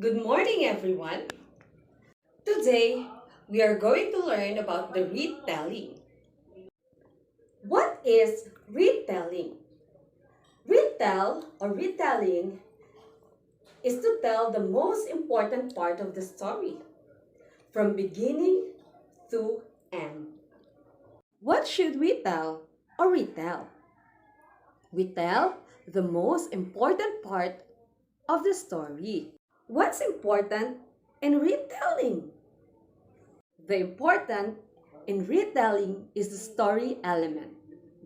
Good morning, everyone. Today, we are going to learn about the retelling. What is retelling? Retell or retelling is to tell the most important part of the story from beginning to end. What should we tell or retell? We tell the most important part of the story. What's important in retelling? The important in retelling is the story element,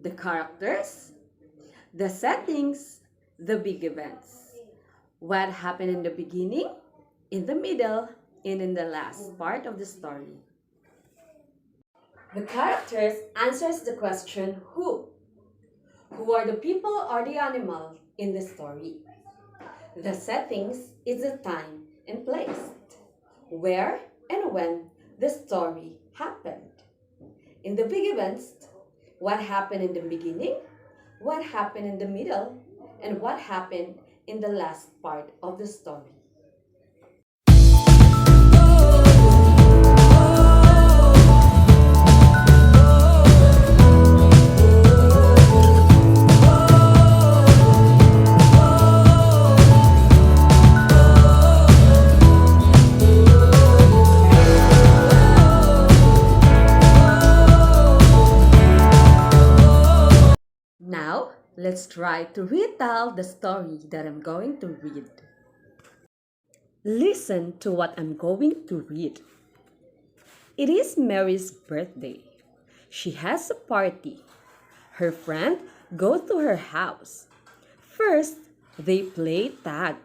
the characters, the settings, the big events. What happened in the beginning, in the middle, and in the last part of the story. The characters answers the question who. Who are the people or the animal in the story? The settings is the time and place. Where and when the story happened. In the big events, what happened in the beginning, what happened in the middle, and what happened in the last part of the story. Now, let's try to retell the story that I'm going to read. Listen to what I'm going to read. It is Mary's birthday. She has a party. Her friend goes to her house. First, they play tag.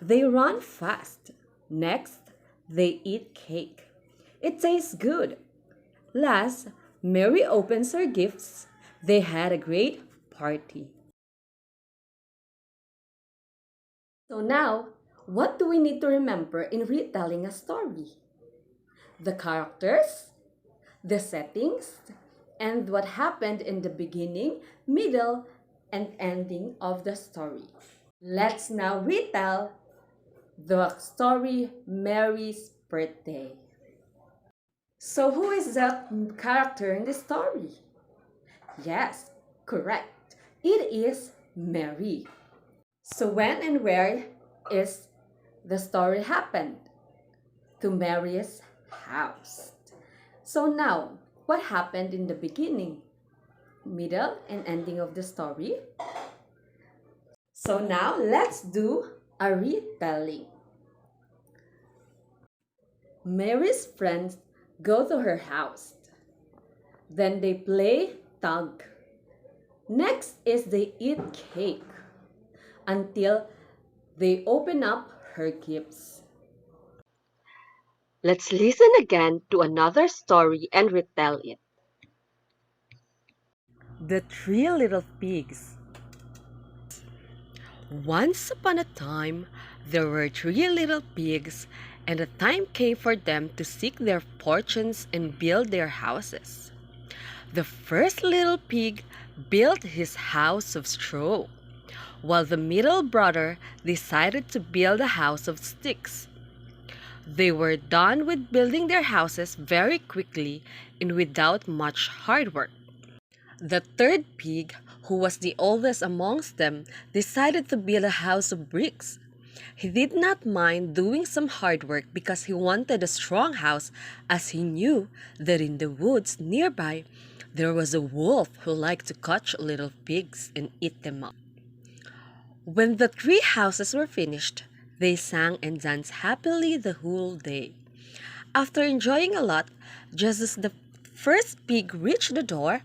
They run fast. Next, they eat cake. It tastes good. Last, Mary opens her gifts. They had a great party. So now, what do we need to remember in retelling a story? The characters, the settings, and what happened in the beginning, middle, and ending of the story. Let's now retell the story Mary's birthday. So who is the character in the story? Yes, correct. It is Mary. So when and where is the story happened? To Mary's house. So now, what happened in the beginning, middle, and ending of the story? So now, let's do a retelling. Mary's friends go to her house. Then they play tag. Next is they eat cake until they open up her gifts. Let's listen again to another story and retell it. The Three Little Pigs. Once upon a time, there were three little pigs, and the time came for them to seek their fortunes and build their houses. The first little pig built his house of straw, while the middle brother decided to build a house of sticks. They were done with building their houses very quickly and without much hard work. The third pig, who was the oldest amongst them, decided to build a house of bricks. He did not mind doing some hard work because he wanted a strong house, as he knew that in the woods nearby there was a wolf who liked to catch little pigs and eat them up. When the three houses were finished, they sang and danced happily the whole day. After enjoying a lot, just as the first pig reached the door,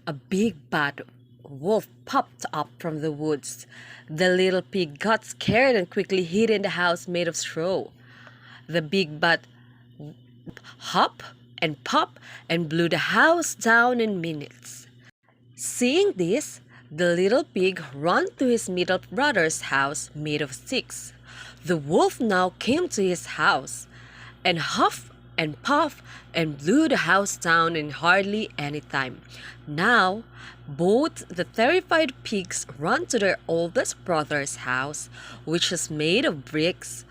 a big bad wolf popped up from the woods. The little pig got scared and quickly hid in the house made of straw. The big bad hopped and popped and blew the house down in minutes. Seeing this, the little pig ran to his middle brother's house made of sticks. The wolf now came to his house and huffed and puffed and blew the house down in hardly any time. Now, both the terrified pigs ran to their oldest brother's house, which was made of bricks.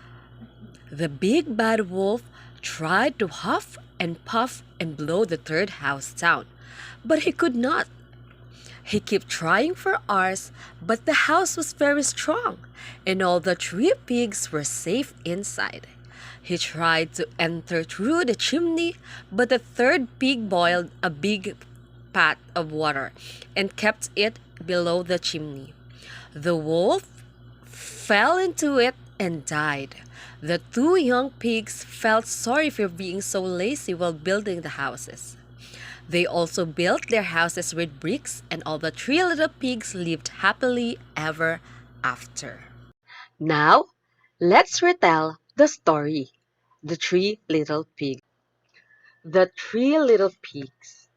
The big bad wolf tried to huff and puff and blow the third house down, but he could not. He kept trying for hours, but the house was very strong, and all the three pigs were safe inside. He tried to enter through the chimney, but the third pig boiled a big pot of water and kept it below the chimney. The wolf fell into it and died. The two young pigs felt sorry for being so lazy while building the houses. They also built their houses with bricks, and all the three little pigs lived happily ever after. Now, let's retell the story. The Three Little Pigs. The Three Little Pigs.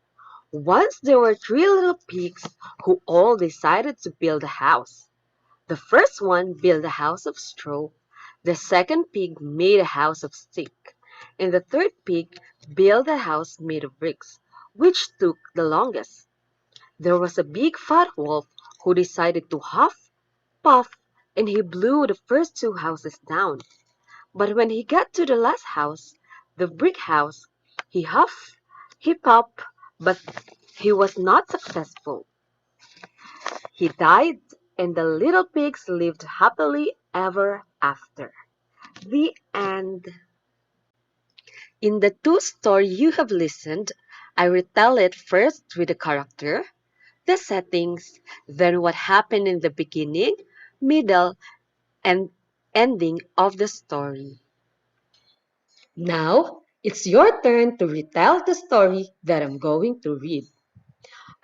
Once there were three little pigs who all decided to build a house. The first one built a house of straw, the second pig made a house of stick, and the third pig built a house made of bricks, which took the longest. There was a big fat wolf who decided to huff, puff, and he blew the first two houses down. But when he got to the last house, the brick house, he huffed, he puffed, but he was not successful. He died, and the little pigs lived happily ever after. The end. In the two stories you have listened, I retell it first with the character, the settings, then what happened in the beginning, middle, and ending of the story. Now, it's your turn to retell the story that I'm going to read.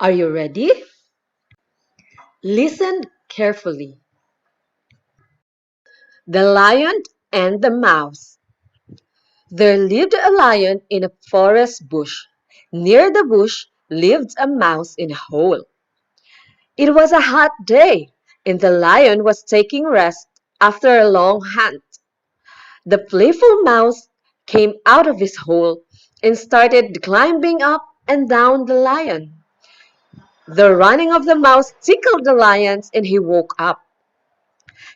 Are you ready? Listen carefully. The Lion and the Mouse. There lived a lion in a forest bush. Near the bush lived a mouse in a hole. It was a hot day, and the lion was taking rest after a long hunt. The playful mouse came out of his hole and started climbing up and down the lion. The running of the mouse tickled the lion, and he woke up.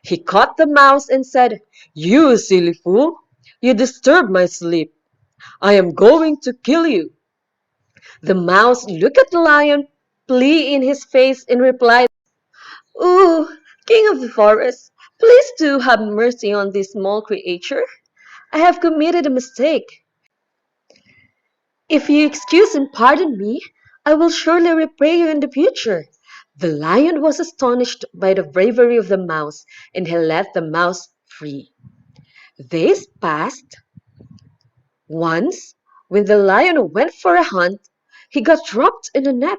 He caught the mouse and said, "You silly fool! You disturb my sleep. I am going to kill you." The mouse looked at the lion, plea in his face, and replied, "Ooh, king of the forest, please do have mercy on this small creature. I have committed a mistake. If you excuse and pardon me, I will surely repay you in the future." The lion was astonished by the bravery of the mouse, and he let the mouse free. Days passed. Once, when the lion went for a hunt, he got trapped in a net.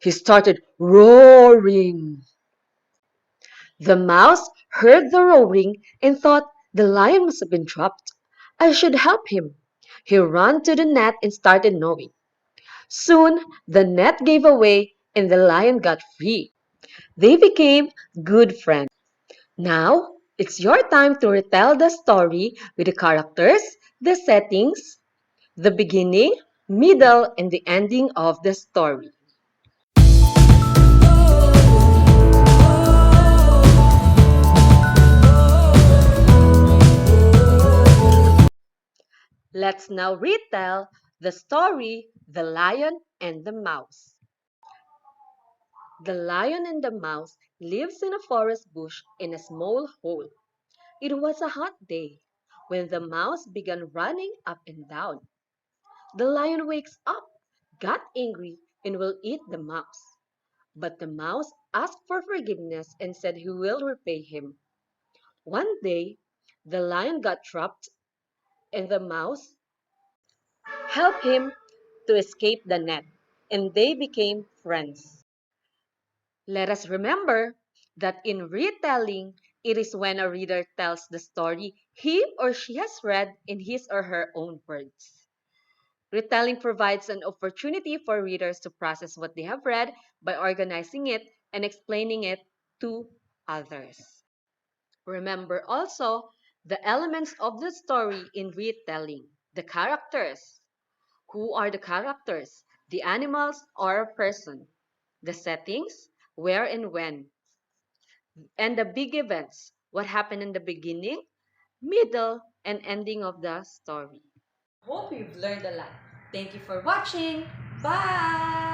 He started roaring. The mouse heard the roaring and thought the lion must have been trapped. I should help him. He ran to the net and started gnawing. Soon the net gave away and the lion got free. They became good friends. Now it's your time to retell the story with the characters, the settings, the beginning, middle, and the ending of the story. Let's now retell the story The Lion and the Mouse. The lion and the mouse lives in a forest bush in a small hole. It was a hot day when the mouse began running up and down. The lion wakes up, got angry, and will eat the mouse. But the mouse asked for forgiveness and said he will repay him. One day, the lion got trapped, and the mouse helped him to escape the net, and they became friends. Let us remember that in retelling, it is when a reader tells the story he or she has read in his or her own words. Retelling provides an opportunity for readers to process what they have read by organizing it and explaining it to others. Remember also the elements of the story in retelling, the characters. Who are the characters? The animals or a person? The settings, where and when, and the big events. What happened in the beginning, middle, and ending of the story. Hope you've learned a lot. Thank you for watching. Bye!